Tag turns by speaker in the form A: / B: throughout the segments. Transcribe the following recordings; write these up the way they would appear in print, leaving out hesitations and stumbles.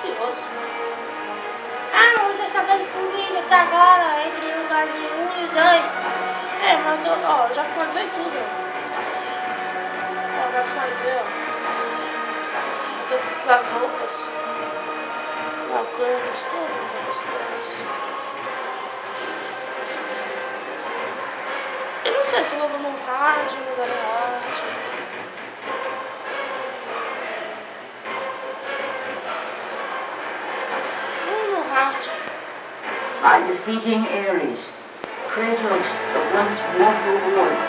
A: ansioso. Ah, você só fez esse vídeo até agora, entre o lugar de 1 e 2. É, mas eu tô, ó, já finalizei tudo. Ó, já finalizei, ó. Eu tô todas as roupas. Ó, cantos, todas as roupas, todas. Eu não sei se eu vou no hard, no lugar do hard.
B: By defeating Ares, Kratos, the once mortal warrior,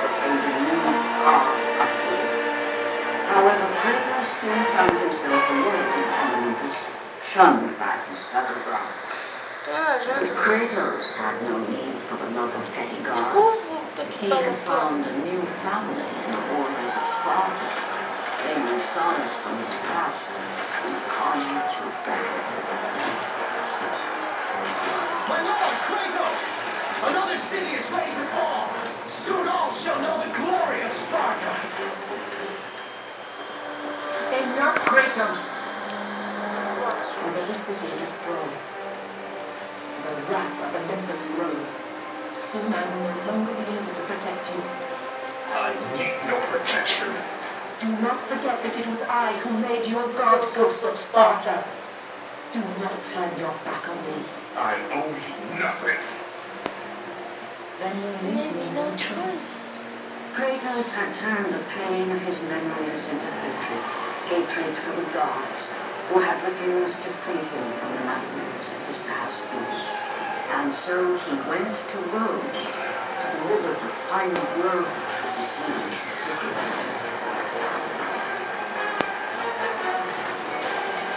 B: became the new god of war. However, Kratos soon found himself alone on Olympus, shunned by his fellow gods. But Kratos had no need for the love of petty gods. He had found a new family in the warriors of Sparta. They were sons from his past and come to battle.
C: My lord, Kratos! Another city is ready to fall! Soon all shall know the glory of Sparta! Enough, Kratos!
D: Another city destroyed. The wrath of Olympus grows. Soon I will no longer be able to protect you.
C: I need no protection.
D: Do not forget that it was I who made your god ghost of Sparta. Do not turn your back on me.
C: I owe you nothing.
D: Then you leave me no choice.
B: Kratos had turned the pain of his memories into hatred for the gods, who had refused to free him from the nightmares of his past youth. And so he went to Rhodes to deliver the final blow to besiege the city.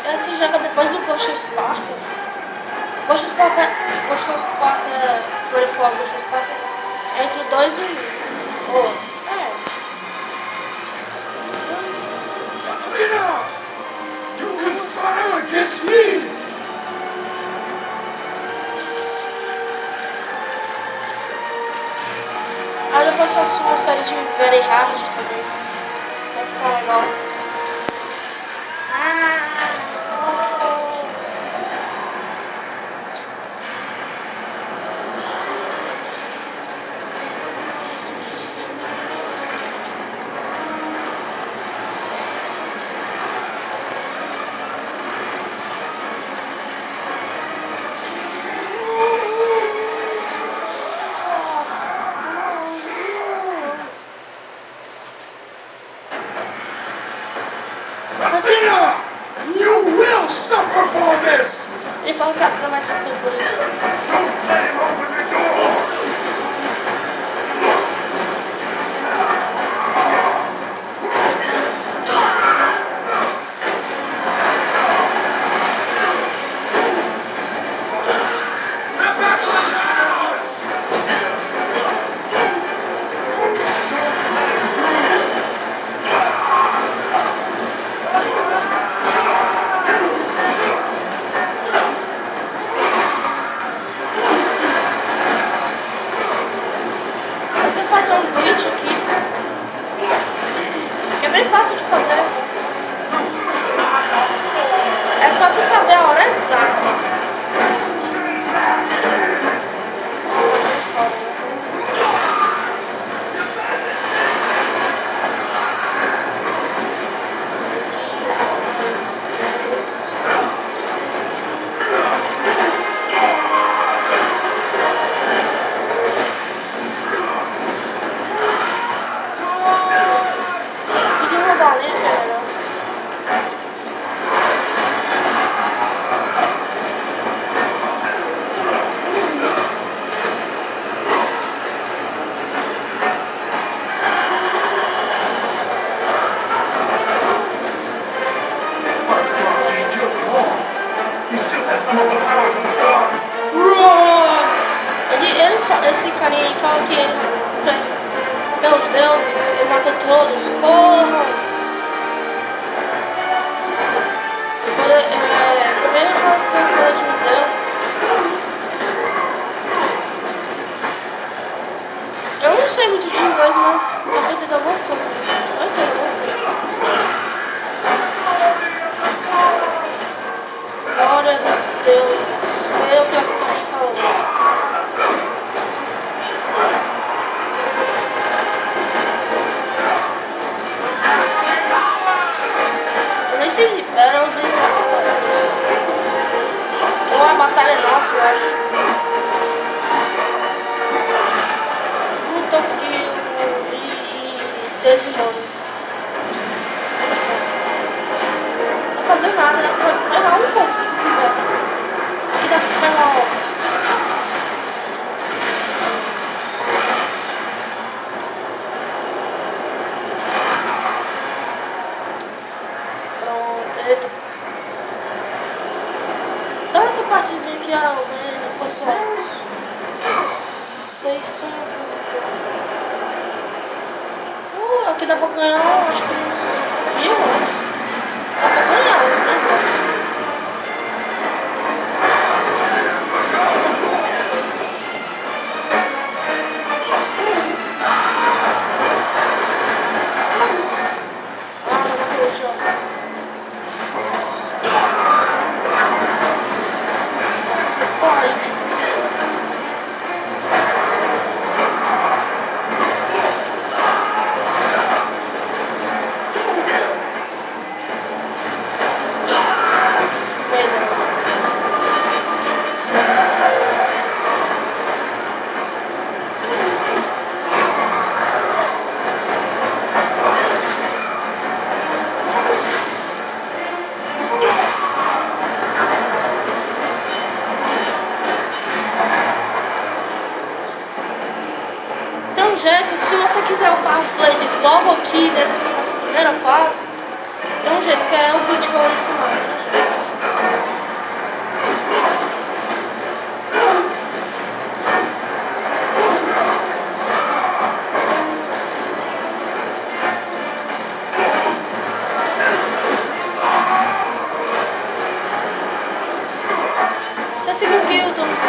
A: Esse joga depois do Ghost of Sparta. Ghost of Sparta, agora falar Ghost of Sparta, é entre 2 e 1. Oh, é.
C: You conspire against me!
A: Aí depois faço uma série de Very Hard também. Vai ficar legal.
C: You will suffer for this!
A: Ele fala que a Atena vai sofrer por isso.
C: Don't let him open the door!
A: Fácil de fazer. É só tu saber a hora exata. Esse carinha aí fala que ele, pelos deuses, ele matou todos, corram! Também ele fala que pelo poder de um deuses. Eu não sei muito de inglês, mas eu entendo algumas coisas. Eu entendo algumas coisas. desse modo. Não vai fazer nada, né? Pode pegar um pouco se tu quiser. Aqui dá pra pegar ovos. Pronto, eita. Só essa partezinha aqui eu ganhei quantos ovos? 600 e pouco. Aqui dá pra ganhar, acho que uns 1000 ovos. Dá pra ganhar os meus ovos. Ah, não acredito. Vai. Tem um jeito, se você quiser upar as blades logo aqui nessa primeira fase, tem um jeito que é o glitch que eu vou ensinar. Você fica aqui lutando com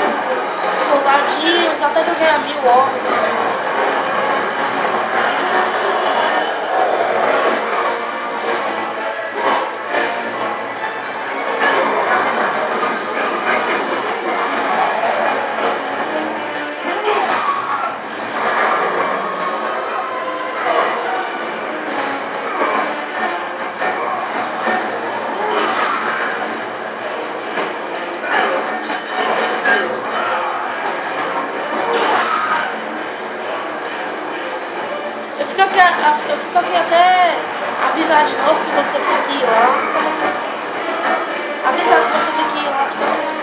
A: os soldadinhos até tu ganhar 1000 ovos. Eu fico aqui até avisar de novo que você tem que ir lá. Avisar que você tem que ir lá pra você concluir.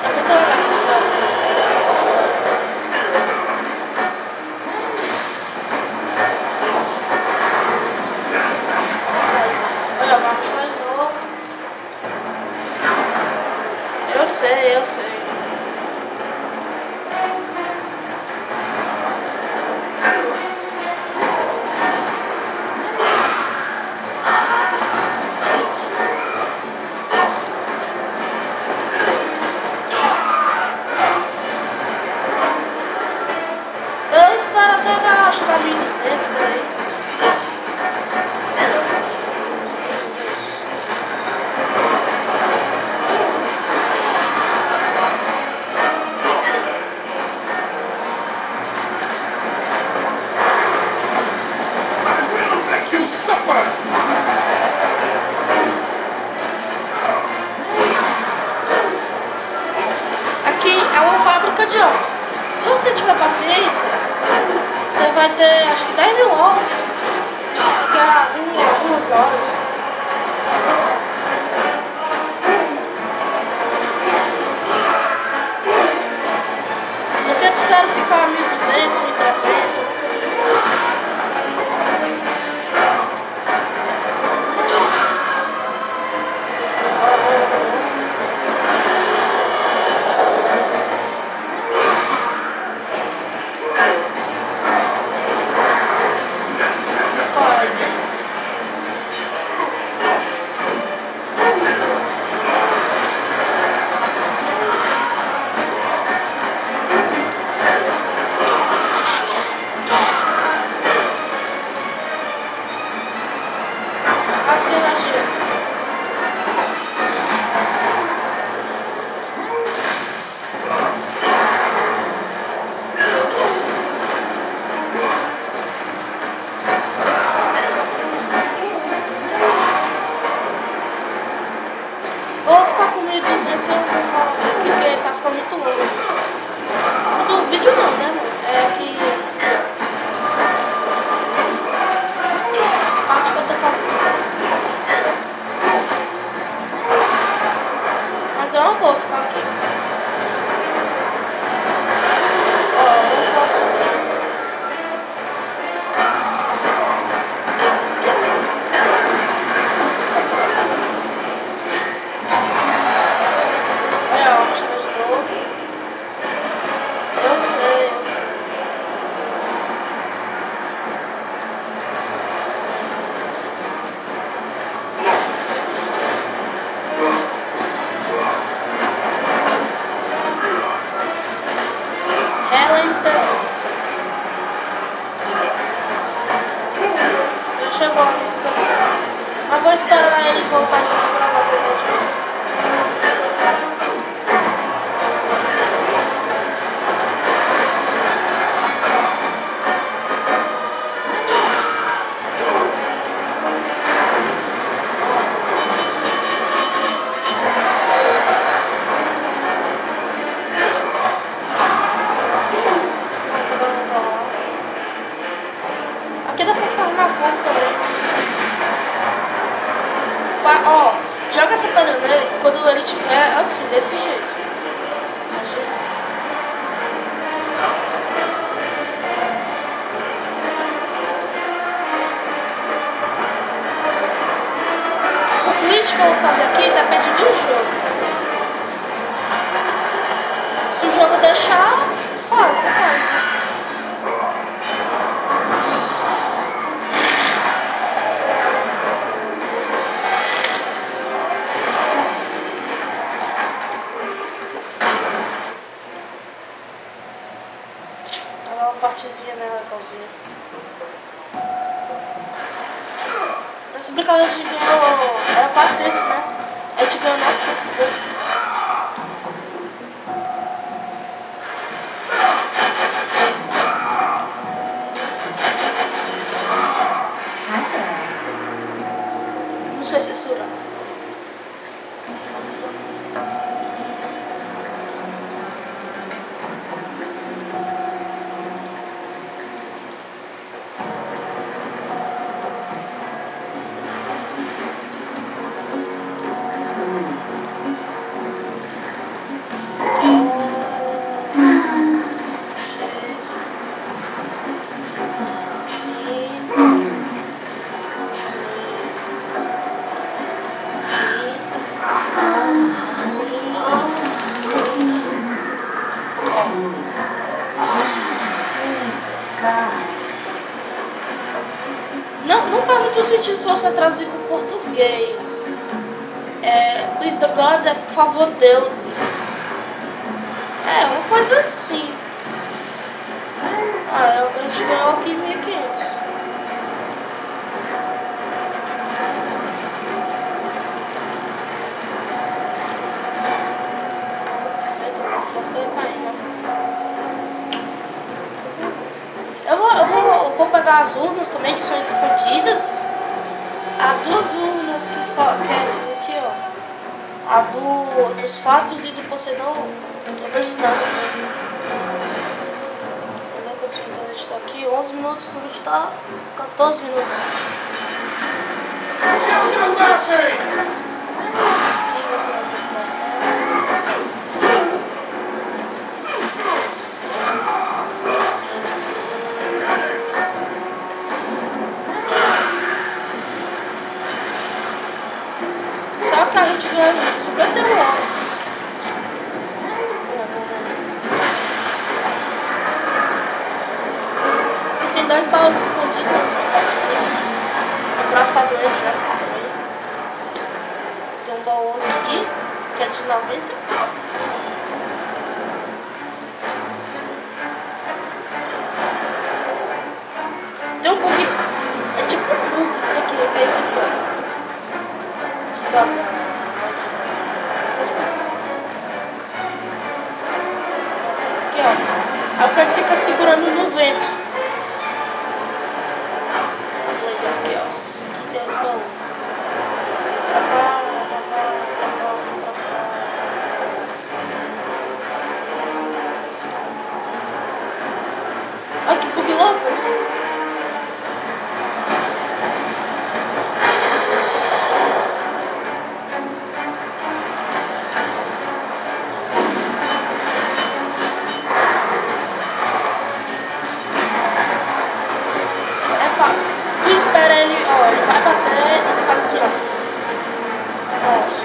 A: É muito legal essas coisas. Eu sei, eu sei. Eu espero até dar, chegar a 1200 por aí. Aqui é uma fábrica de ovos. Se você tiver paciência, você vai ter acho que 10 mil ovos daqui a algumas horas. Você precisa ficar 1200, 1300, alguma coisa assim. joga essa pedra nele quando ele estiver assim, desse jeito. O glitch que eu vou fazer aqui depende do jogo. Se o jogo deixar, faz, você faz. Partezinha, né, legalzinha. Nessa brincadeira a gente ganhou. Era 400, né? A gente ganhou 900 e pouco. Não sei censurar. Não faz muito sentido se você traduzir para o português. Please the gods é por favor deuses. Uma coisa assim. A gente ganhou aqui 1.500. Eu vou pegar as urnas também, que são escondidas. Há duas urnas que é essas aqui, ó. A dos fatos e do Poseidon. Eu vou ensinar depois. Vamos ver quantos minutos a gente tá aqui. 11 minutos, a gente tá 14 minutos. Só que a gente ganha 51 anos. Aqui tem 2 baús escondidos. O braço tá doente já. Tem um baú aqui, que é de 90. Tem um bug. É tipo um bug isso aqui, que é esse aqui, ó. Esse aqui, ó. Aí o cara fica segurando no vento. Blade of Chaos. Aqui tem outro baú. Pra cá, pra cá, pra cá, pra cá. Olha que bug louco. Tu espera ele, ó, ele vai bater e tu faz assim, ó. Pronto.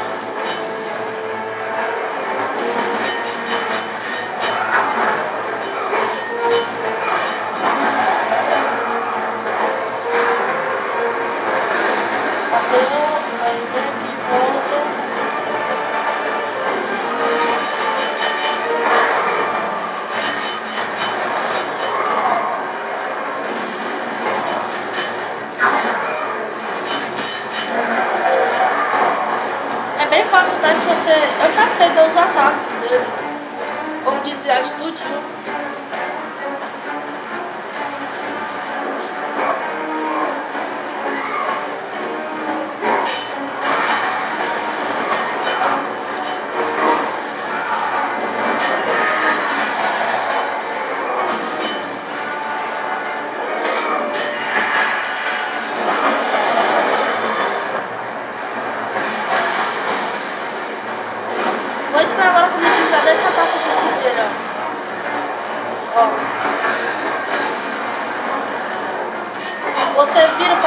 A: Bateu, aí vem aqui, volta. É bem fácil, tá? Se você... Eu já sei dos ataques dele. Como desviar de tudinho.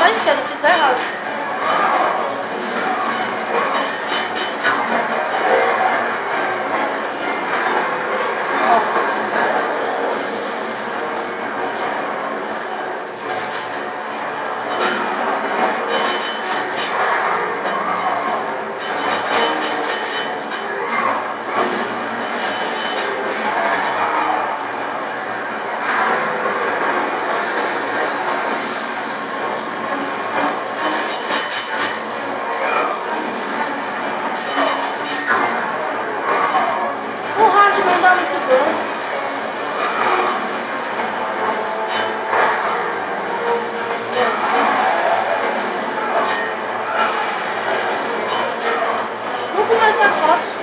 A: da esquerda, eu fiz errado. Não dá muito dano. Vamos começar fácil.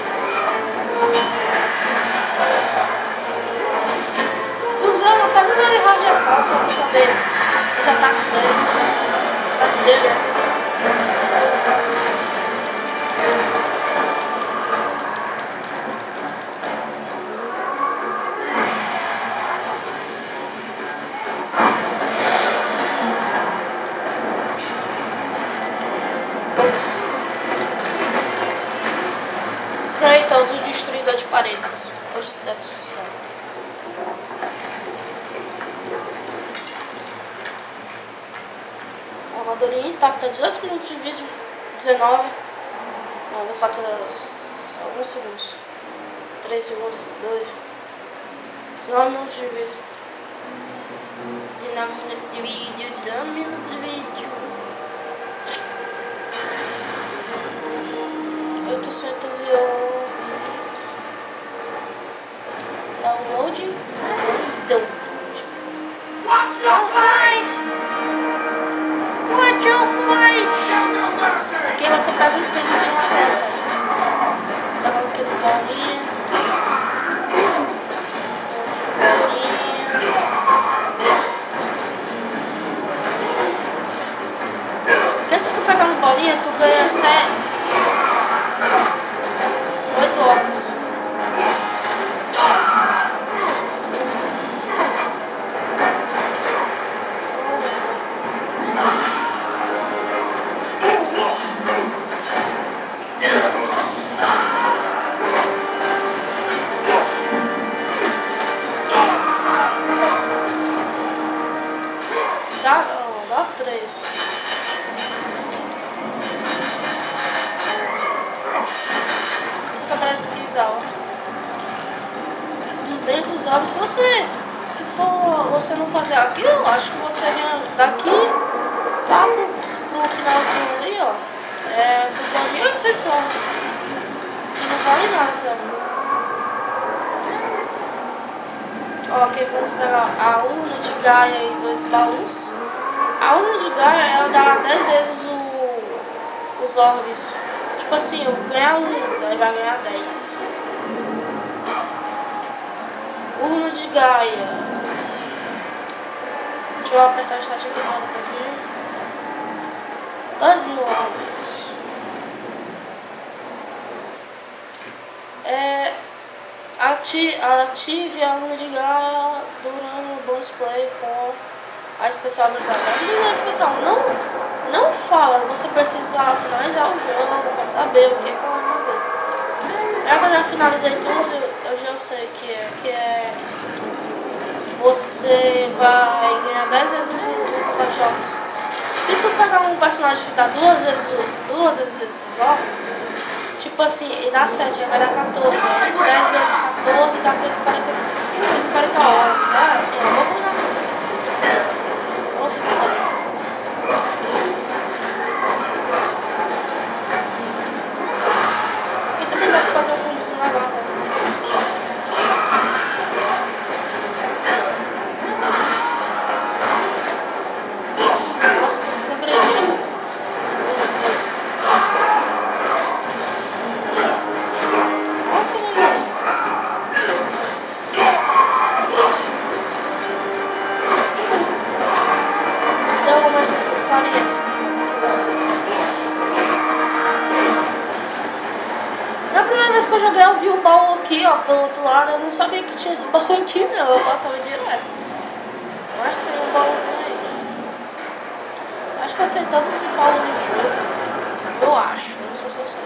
A: Usando até no Very Hard é fácil você saber os ataques deles. O ataque dele é. Kratos, o destruidor de paredes. Os tetos do céu. Armadurinha intacta, 18 minutos de vídeo. 19. Não, ainda falta alguns segundos. 3 segundos, 2. 19 minutos de vídeo. 19 minutos de vídeo, 19 minutos de vídeo. 800 e downloading.
C: Watch your flight!
A: Watch your flight!
C: Show no mercy!
A: Aqui você pega um pedacinho lá dentro. Pega aqui no bolinha. Porque se tu pegar no bolinha, tu ganha 8 ovos. Dá 3. Parece que dá 200 ovos. Se você não fazer aquilo, acho que você daqui lá pro finalzinho ali, ó, tu ganha 1.800 ovos. E não vale nada também. Ó, aqui vamos pegar a urna de Gaia e 2 baús. A urna de Gaia, ela dá 10 vezes os orbes. Tipo assim, eu vou ganhar 1, daí vai ganhar 10. Urna de Gaia. Deixa eu apertar o start aqui um pouquinho. 2.000 orbes. Ative a urna de Gaia durante o bonus play for a especial habilidade. A habilidade especial não fala, você precisa finalizar o jogo para saber o que ela vai fazer. Já que eu já finalizei tudo, eu já sei que é você vai ganhar 10 vezes o total de ovos. Se tu pegar um personagem que dá duas vezes esses ovos, tipo assim, e dá 7, vai dar 14. 10 vezes 14 dá 140 ovos. É assim, é uma boa combinação. Vou fazer também. Aqui também dá pra fazer uma combinação legal, tá? Nossa, preciso agredir. Nossa, meu. Deu mais um carinha que você. Na primeira vez que eu joguei, eu vi o baú aqui, ó, pelo outro lado. Eu não sabia que tinha esse baú aqui, não. Eu passava direto. Eu acho que tem um baúzinho aí. Acho que eu sei todos os baús do jogo. Eu acho, não sei se eu sei.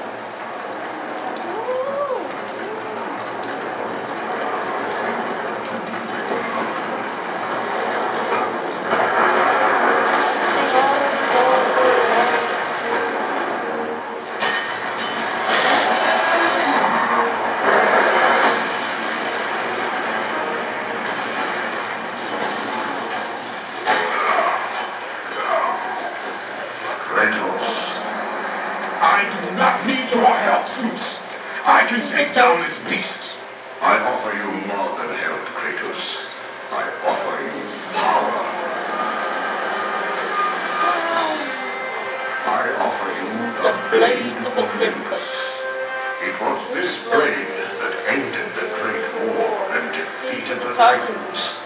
C: Kratos, I do not need your help, Zeus. I can take down this beast. I offer you more than help, Kratos. I offer you power. I offer you the blade of Olympus. It was this blade that ended the Great War and defeated the Titans.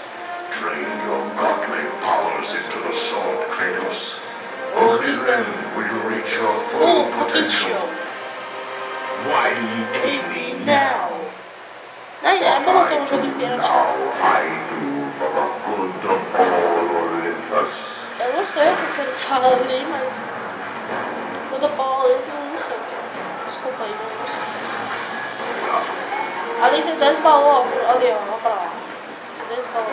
C: Drain your godly powers into the sword, Kratos. Only then will you reach your full potential. Why do you aid me now?
A: É bom ter um jogo inteiro tirado.
C: I do for the good of all Olympus.
A: Eu não sei o que eu quero falar ali, mas... Good of all Olympus eu não sei o que é. Desculpa aí, eu não sei. Ali tem 10 baús, ali ó, ó pra lá. Tem 10 baús.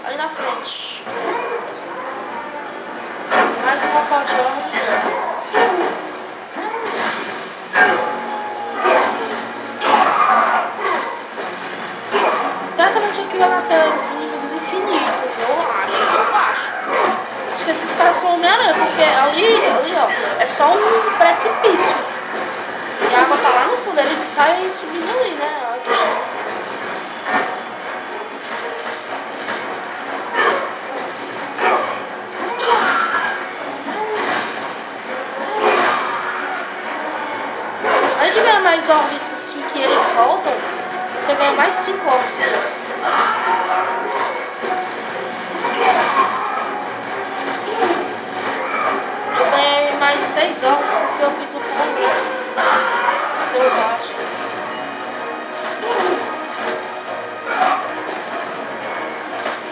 A: Ali na frente. Mais um local de armas. Certamente aqui vai nascer inimigos infinitos, eu acho. Acho que esses caras são Homem-Aranha, porque ali ó, é só um precipício. E a água tá lá no fundo, eles saem subindo ali, né? Olha que show. Além de ganhar mais orbes assim que eles soltam, você ganha mais 5 orbes. Eu ganhei mais 6 orbes porque eu fiz o combo selvagem.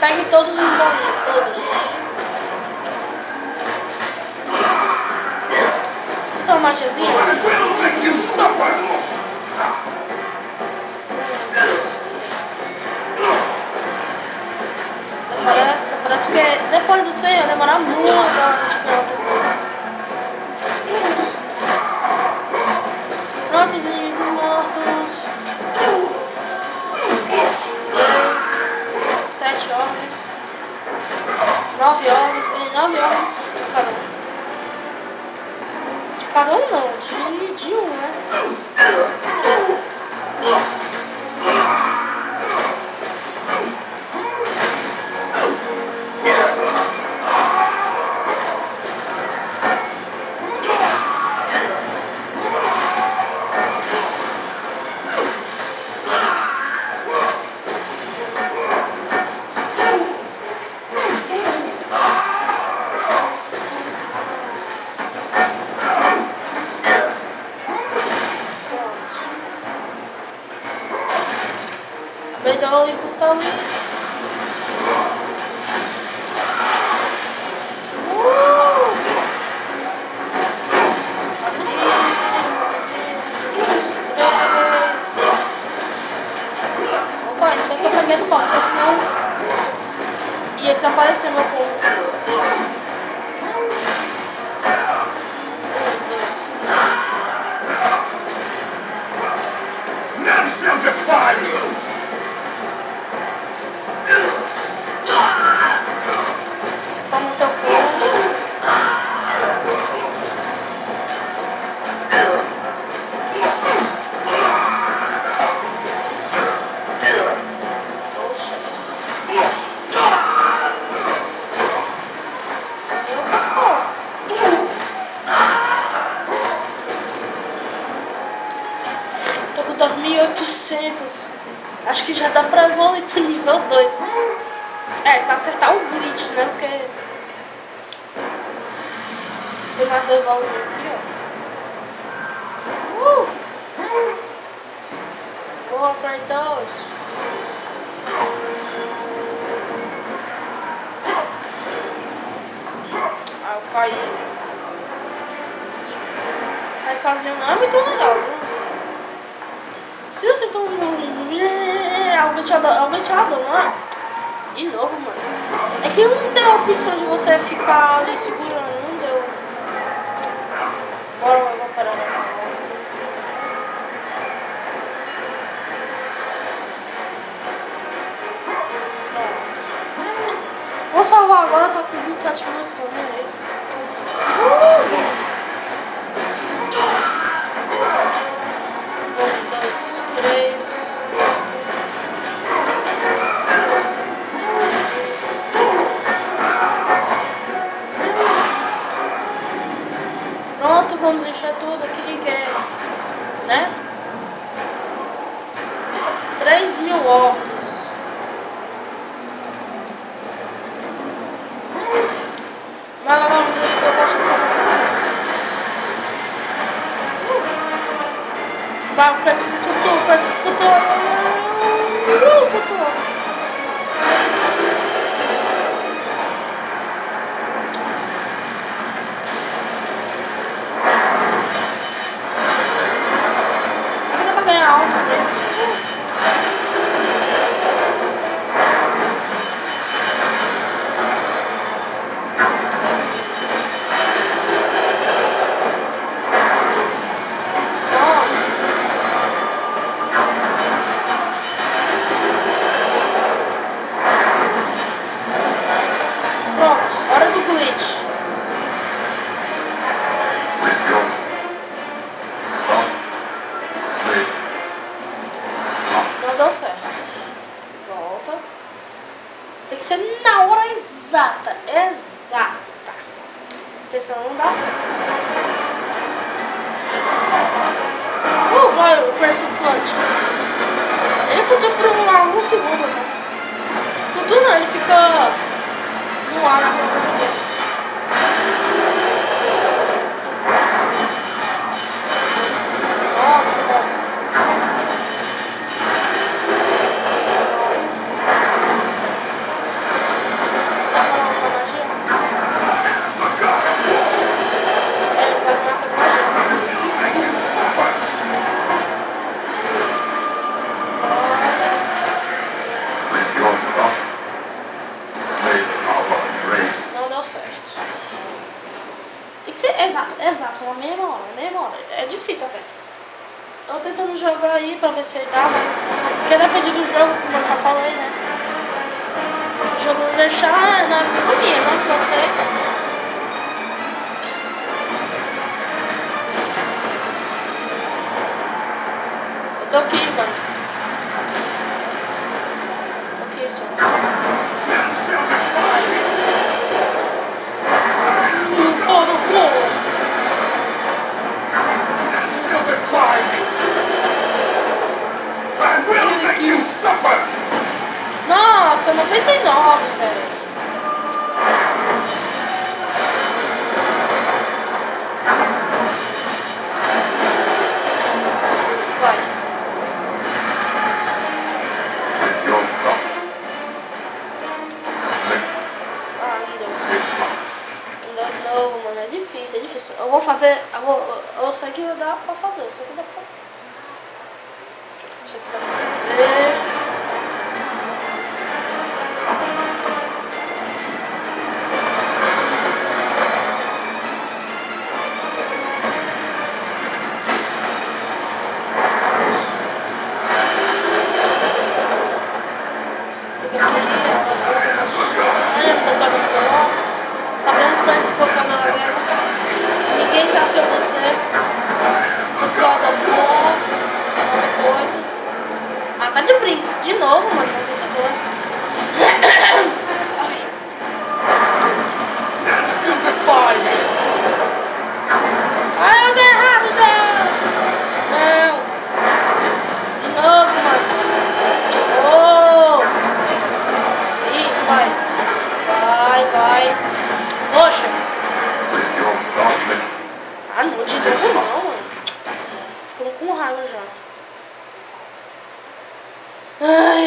A: Pegue todos os bolinhos, todos. Então, Matiazinho.
C: You suffer.
A: Parece que depois do 100 vai demorar muito a gente ganhar outra coisa. Pronto, os inimigos mortos. 3, 7 orbes. 9 orbes. Ganhei 9 orbes de cada um. De cada um não, de um, né? Então ali custa ali. Opa, ainda bem que eu peguei do pau, porque senão ia desaparecer meu povo.
C: None shall defy you.
A: Vamos ter o fogo. Tô com 2.800. Acho que já dá pra evoluir pro nível 2. É, só acertar o glitch, né? Porque tem mais 2 baús aqui, ó. Boa, Kratos. Ah, cair. Cair sozinho não é muito legal, viu? Se vocês estão é o ventilador, não é? De novo, mano. É que não deu a opção de você ficar ali segurando, não deu. Bora, eu vou parar. Vou salvar agora, tá com 27 minutos também. 1, 2, 3. Pronto, vamos encher tudo aqui, que é, né? 3.000 óculos. Mas legal, isso que eu gosto de fazer assim. Vai, parece que flutuou, parece que flutuou. Flutuou. Aqui dá pra ganhar altos mesmo. Hora do glitch. Não deu certo. Volta. Tem que ser na hora exata. Exata. Porque senão não dá certo. Vai, o preço flutuante. Ele flutua por alguns segundos até. Flutua não, ele fica no ar na rua. Nossa, que bosta. Tá falando da magia? É, eu quero ganhar pela magia. Não deu certo. Tem que ser exato, na mesma hora. É difícil até. Tô tentando jogar aí pra ver se dá, porque depende do jogo, como eu já falei, né? Se o jogo não deixar, não é culpa minha, né? Que eu sei. Eu tô aqui, mano. Tô aqui só. Nossa, 99, velho. Vai. Ah, não deu. Não deu de novo, mano. É difícil. Eu vou fazer. Eu sei que dá pra fazer. Deixa eu tentar fazer. Sabemos para discussão na guerra. Ninguém desafiou você. O God of War 98. Ah, tá de brinks de novo, mano. 92. Single Fire. Ai, eu dei errado, não. De novo, mano. Oh. Isso, vai. Vai. Poxa. Ah, não, de novo não, mano. Ficando com raiva já. Ai.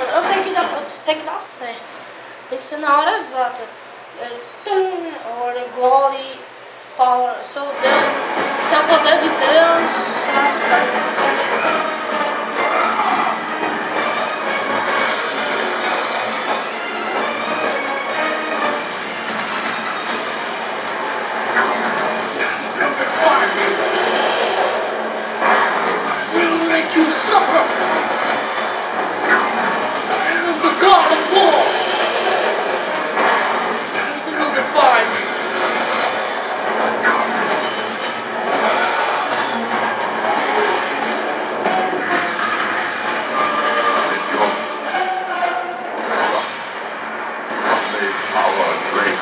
A: mano. Eu sei que dá certo. Tem que ser na hora exata. Glory, power, sou Deus. Se é o poder de Deus,
E: will make you suffer. I am the God of war. This will defy me.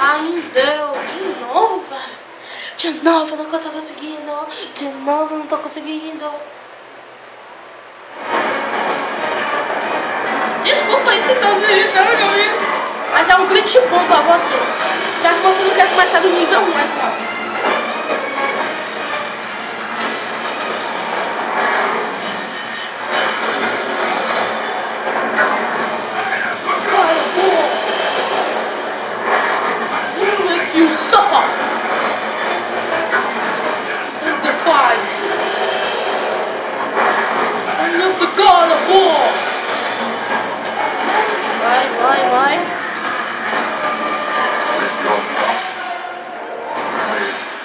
A: ah, não deu. De novo, velho. De novo, eu não tô conseguindo. De novo, eu não tô conseguindo. Desculpa aí se tá me irritando, amigo. Mas é um glitch bom pra você. Já que você não quer começar do nível 1 mais rápido.
E: You suffer and defy me. I am the God of war.
A: Vai.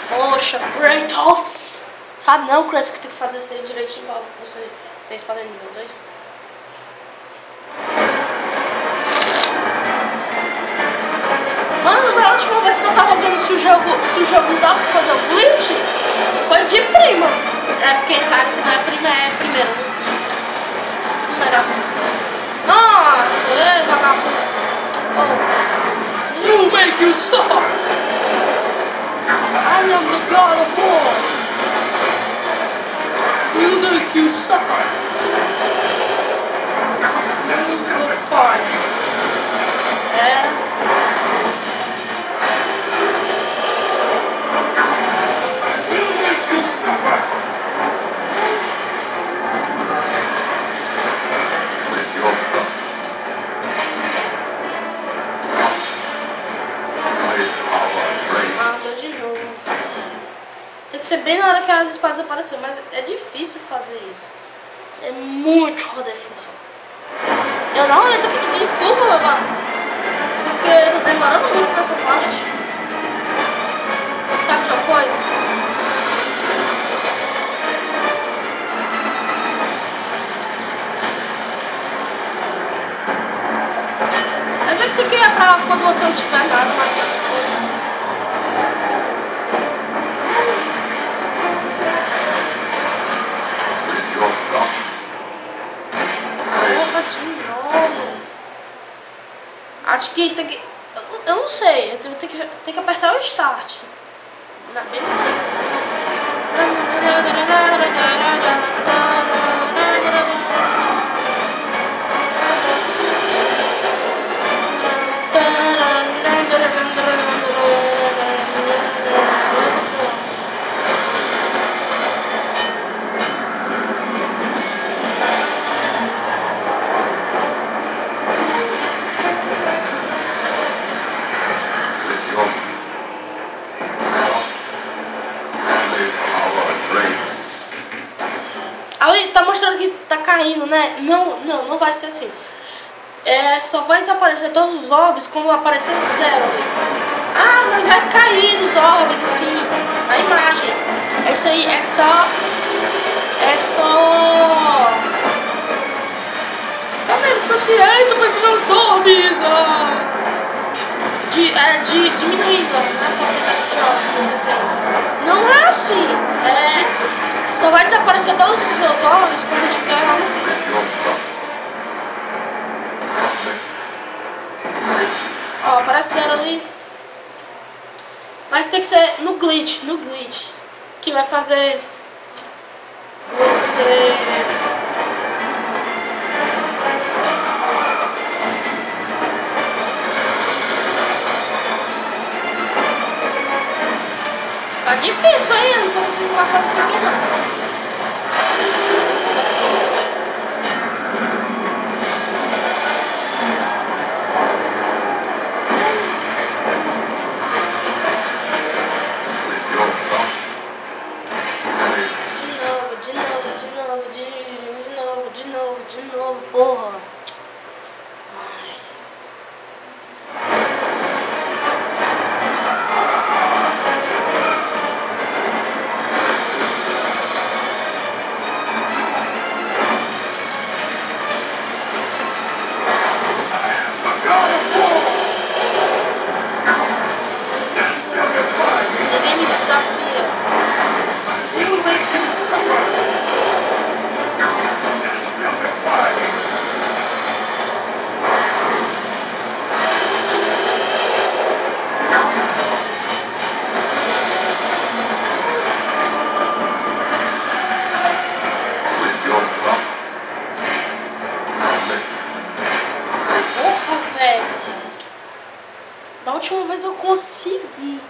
A: Poxa, Kratos. Sabe não, Kratos, que tem que fazer isso aí direitinho pra você ter espada nível 2. Mano, na última vez que eu tava vendo se o jogo dá pra fazer o glitch, foi de prima. É porque sabe que não é prima, é primeiro. Primeiro assim. Nossa, vagabundo. Oh.
E: Will make you suffer.
A: I am the God of war.
E: Will make you suffer.
A: Will defy me. É. Tem que ser bem na hora que as espadas apareceram, mas é difícil fazer isso. É muito difícil. Eu tô pedindo desculpa, babá, porque eu tô demorando muito nessa parte. Sabe de uma coisa? Eu sei que isso aqui é pra quando você não tiver nada, mas... De novo. Acho que tem que... Eu não sei. Eu tenho que apertar o start. Bem... Ali tá mostrando que tá caindo, né? Não vai ser assim. Só vai desaparecer todos os orbes quando aparecer 0 ali. Ah, mas vai cair os orbes assim, na imagem. Isso aí é só mesmo, tipo assim, eita, vai virar os orbes. Diminuindo, né? A porcentagem de orbes que você tem. Não é assim. Só vai desaparecer todos os seus orbes quando tiver lá no fim. Ó, apareceram ali. Mas tem que ser no glitch. Que vai fazer você... Tá difícil aí, eu não tô conseguindo marcar isso aqui não. Da última vez eu consegui.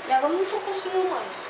A: E agora eu não tô conseguindo mais.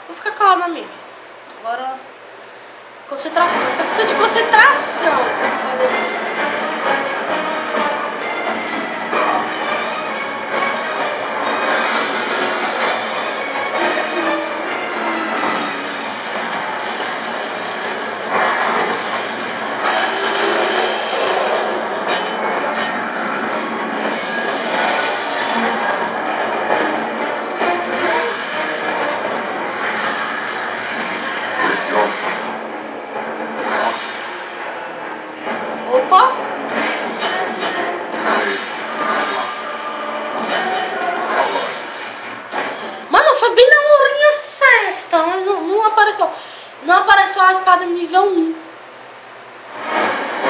A: Vou ficar calado na minha. Agora, concentração. Eu preciso de concentração pra descer. Opa! Mano, foi bem na horinha certa, mas não apareceu. Não apareceu a espada nível 1.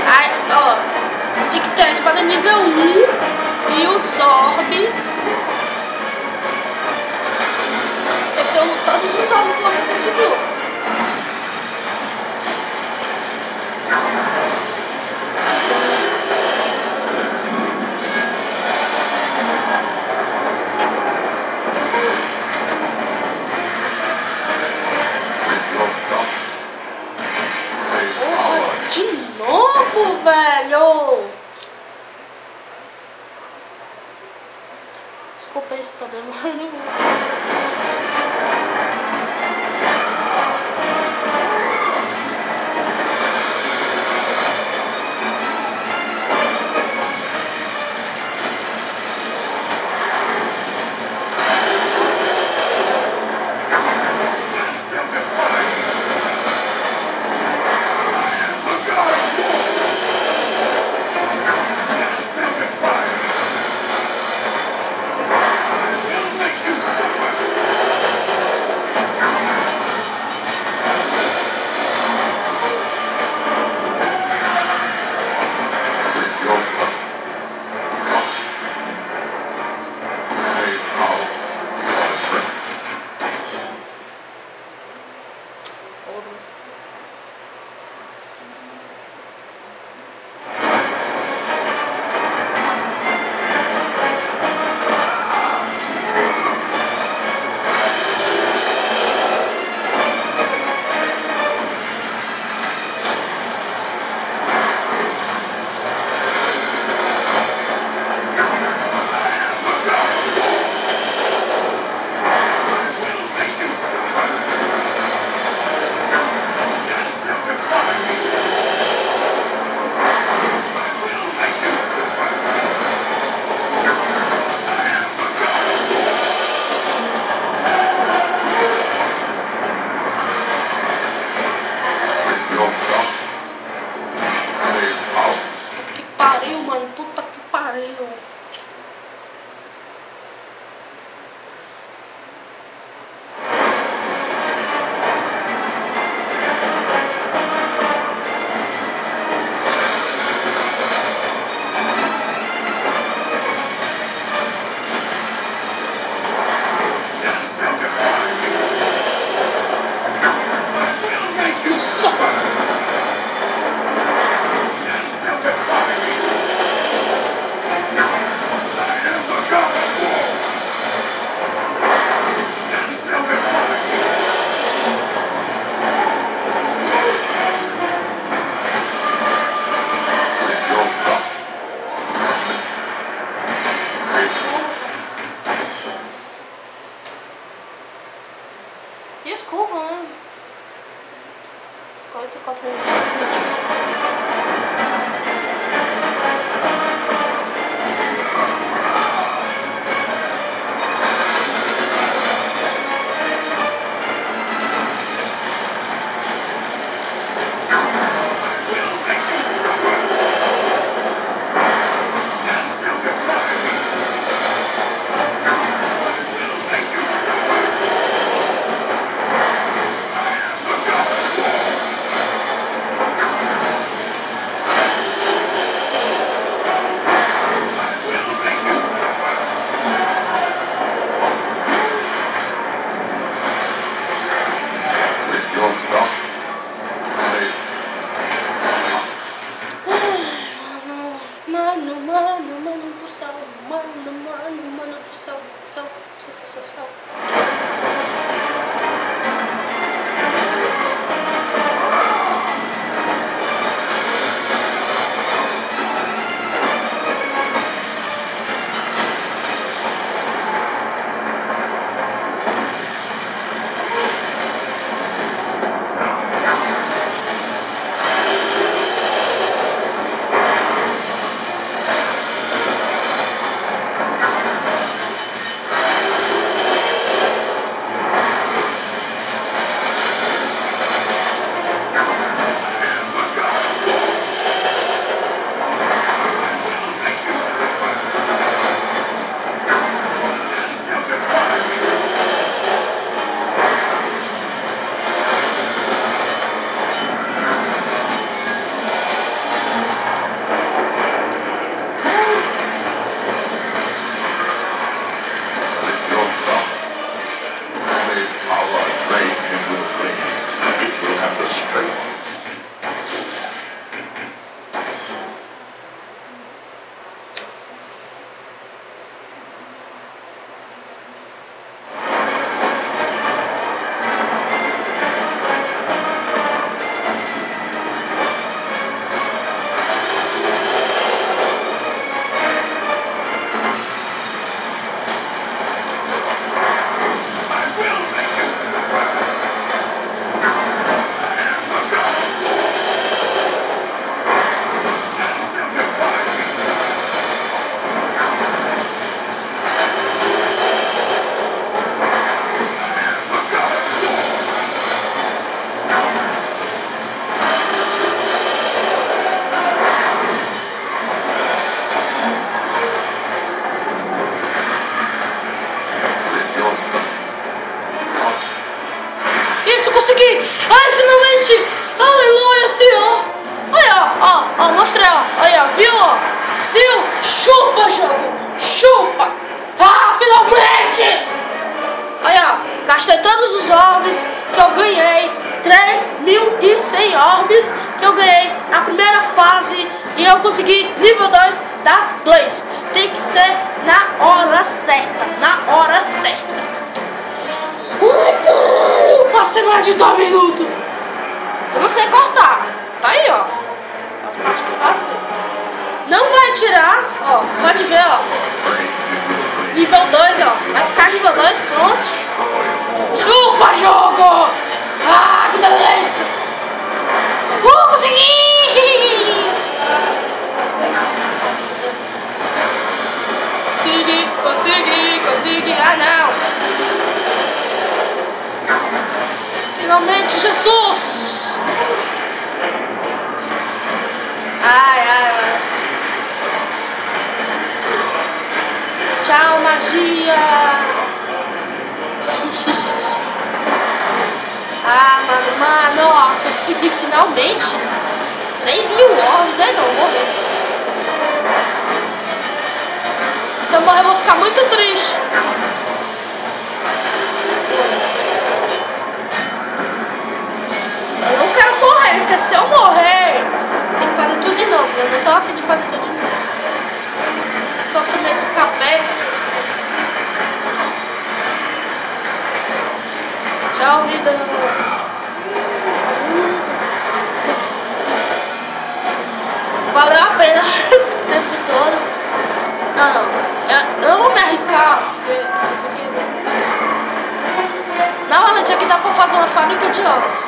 A: Aí, ó, tem que ter a espada nível 1 e os orbes. Tem que ter todos os orbes que você conseguiu. De novo, velho! Desculpa, isso tá demorando muito. 44 minutos. Mano do céu, céu. Consegui! Ai, finalmente! Aleluia, Senhor! Olha, ó, mostrei, ó. Olha, viu? Viu? Chupa, jogo! Chupa! Ah, finalmente! Olha, gastei todos os orbes que eu ganhei. 3.100 orbes que eu ganhei na primeira fase. E eu consegui nível 2 das Blades. Tem que ser na hora certa. Na hora certa. Ai, caralho, passei mais de 2 minutos. Eu não sei cortar. Tá aí, ó. As partes que eu passei. Não vai tirar, ó. Pode ver, ó. Nível 2, ó. Vai ficar nível 2, pronto. Chupa, jogo! Ah, que delícia! Consegui! Consegui. Ah, não. Finalmente, Jesus! Ai, mano. Tchau, magia! Ah, mano, ó, consegui finalmente 3.000 orbes, aí não, vou morrer. Se eu morrer, eu vou ficar muito triste. Eu não quero morrer, porque se eu morrer, tem que fazer tudo de novo. Eu não tô a fim de fazer tudo de novo. Sofrimento do capeca. Tchau, vida. Valeu a pena esse tempo todo. Não. Eu não vou me arriscar, porque isso aqui não. Novamente aqui dá pra fazer uma fábrica de ovos.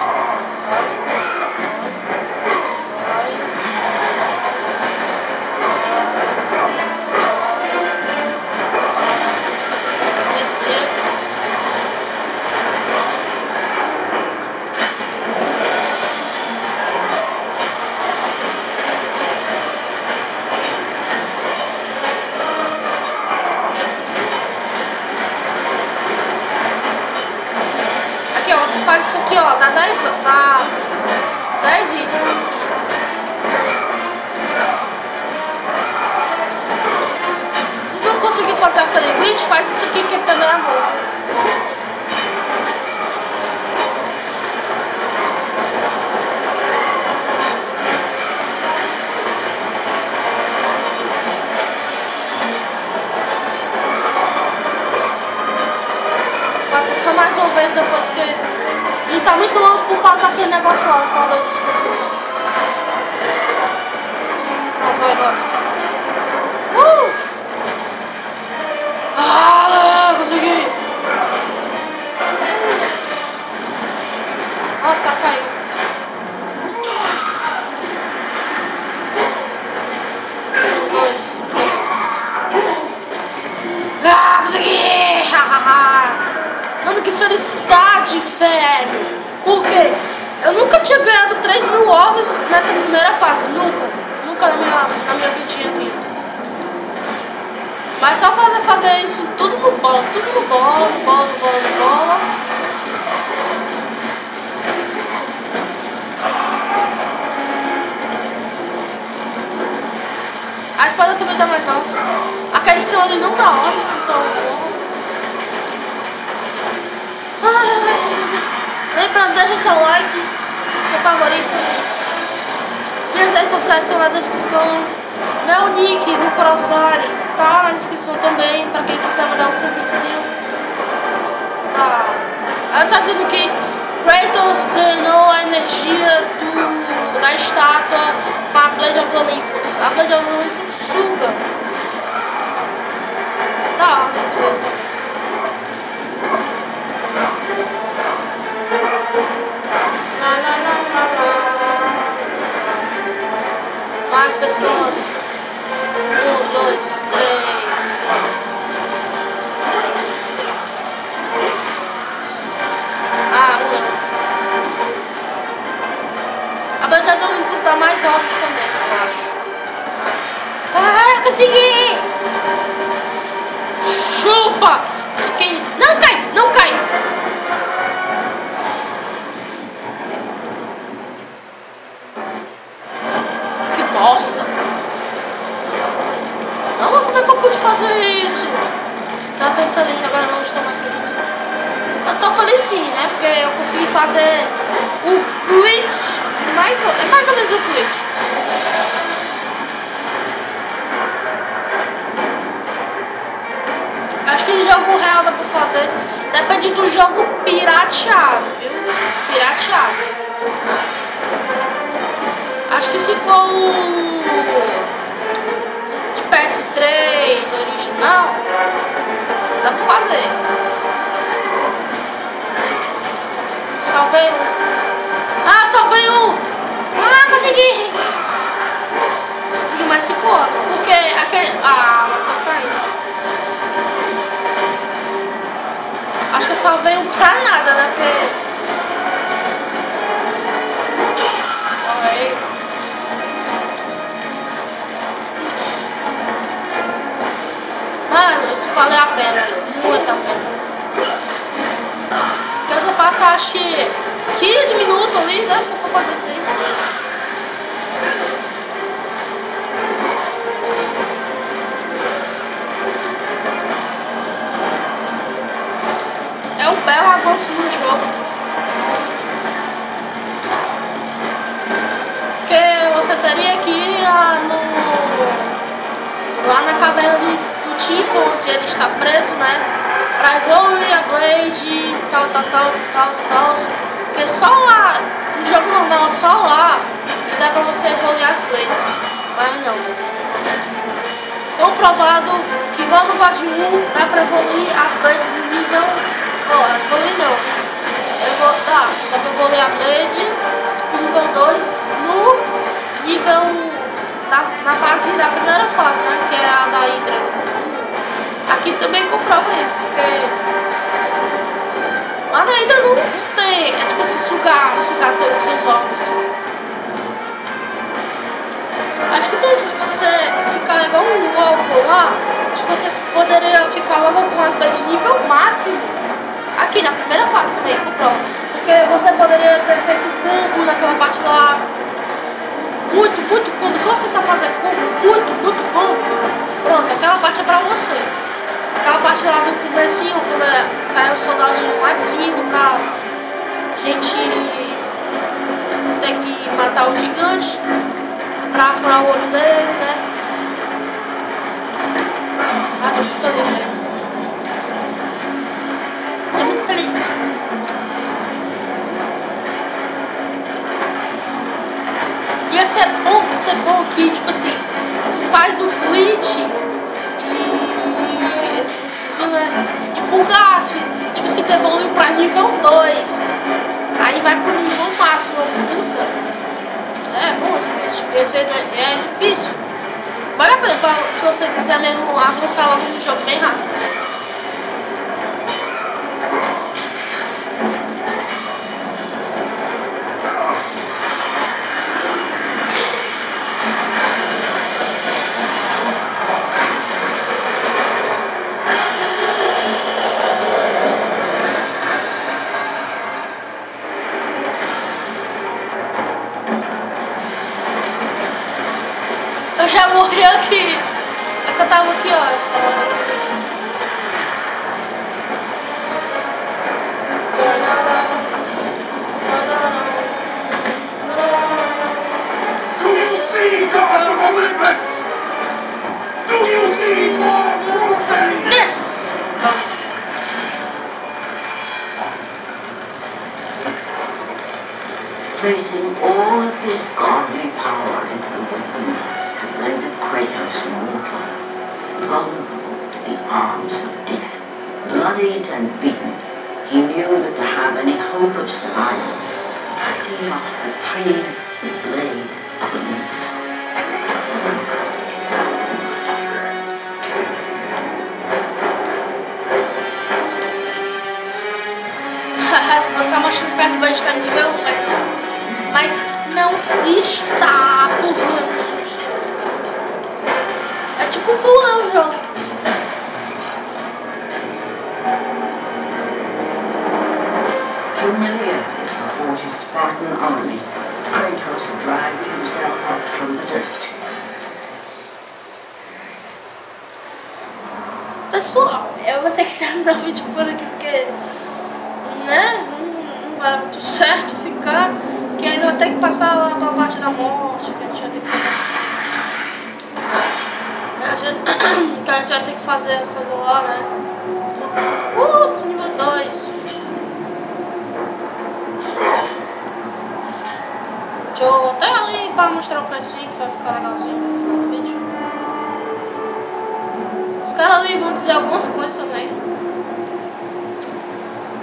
A: isso aqui, ó, dá 10 itens. Se tu não conseguir fazer aquele glitch, faz isso aqui que também é bom. Só mais uma vez depois que... E tá muito longo por causa daquele negócio lá, daquela doidice que eu fiz. Pronto, vai embora. Ah, consegui! Ah, os caras caíram. Um, dois, três. Ah, consegui! Hahaha! Mano, que felicidade, velho! Por quê? Eu nunca tinha ganhado 3.000 ovos nessa primeira fase. Nunca na minha vidinha assim. Mas só fazer isso tudo no bola. A espada também dá mais alto. Aquele senhor ali não dá ovos, então... Lembrando, deixa seu like, seu favorito. Minhas redes sociais estão na descrição. Meu nick do Crossfire tá na descrição também, pra quem quiser mandar um convitezinho. Aí tá dizendo que Kratos drenou a energia da estátua para a Blade of Olympus. A Blade of Olympus suga. Mais pessoas. 1, 2, 3, 4. Muito. A Blade of Olympus dá mais ovos também, eu acho. Consegui! Chupa! Fiquei... Não cai! Bosta! Não, como é que eu pude fazer isso? Tá tão feliz, agora não estou mais feliz. Eu tô feliz sim, né? Porque eu consegui fazer o glitch. É mais ou menos o glitch. Acho que em jogo real dá pra fazer. Depende do jogo pirateado, viu? Pirateado. Acho que se for de PS3 original, dá pra fazer. Salvei um. Salvei um! Consegui! Consegui mais 5 ovos. Porque aquele... tá caindo. Acho que eu salvei um pra nada, né? Porque... Mano, isso valeu a pena, muito a pena. Porque você passa, acho que 15 minutos ali, né? Só pra fazer isso aí. É um belo avanço no jogo. Porque você teria que ir lá na caverna do Tifo, onde ele está preso, né? Pra evoluir a Blade, tal. Porque só lá, no jogo normal, só lá, que dá pra você evoluir as Blades. Mas não. Comprovado que igual no God 1, dá pra evoluir as Blades no nível... evoluir não. Dá pra evoluir a Blade no nível 2, no nível... na fase da primeira fase, né? Que é a da Hydra. Aqui também comprova isso, porque lá na Hydra não tem, é tipo assim, sugar todos os seus ovos. Acho que você ficar igual um ovo lá, acho que você poderia ficar logo com as beds de nível máximo. Aqui na primeira fase também comprova. Porque você poderia ter feito combo naquela parte lá. Muito combo. Se você só fazer combo, muito combo, pronto, aquela parte é pra você. Aquela parte lá do comecinho, quando sai o soldadinho lá de cima pra gente ter que matar o gigante pra furar o olho dele, né? Ah, tô muito feliz aí. Tô muito feliz. Ia ser bom que, tipo assim, tu faz o glitch e esse glitchzinho, né? E bugasse. Tipo assim, tu evoluiu pra nível 2. Aí vai pro nível máximo, puta. É bom esse glitch. Esse é difícil. Vale a pena se você quiser mesmo avançar logo no jogo bem rápido. Eu já morri aqui. É que eu tava aqui, ó.
C: Do you see gods of Olympus? Do you see more profane?
A: This!
B: Placing all of his godly power into the weapon had rendered Kratos mortal, vulnerable to the arms of death. Bloodied and beaten, he knew that to have any hope of survival, he must retrieve the blade of Olympus.
A: Se botar mostrando que as bandas está nível 1, mas não está pulando. É tipo pular o jogo.
B: Humiliated before his Spartan army, Kratos dragged himself up from the dirt.
A: Pessoal, eu vou ter que terminar o vídeo por aqui porque, né, não vai dar muito certo ficar, que ainda vai ter que passar lá pela parte da morte, que a gente vai ter que que a gente vai ter que fazer as coisas lá, né? Nível 2. Deixa eu até ali pra mostrar o precinho que vai ficar legalzinho no final do vídeo. Os caras ali vão dizer algumas coisas também.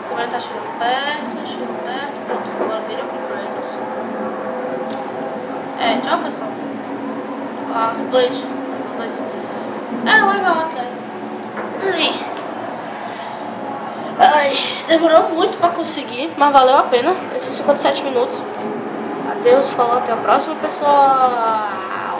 A: A câmera tá chegando perto, pronto, agora vira com o Kratos. Tchau pessoal. As blades, nível 2. Legal até. Ai, demorou muito pra conseguir, mas valeu a pena esses 57 minutos. Adeus, falou, até a próxima, pessoal.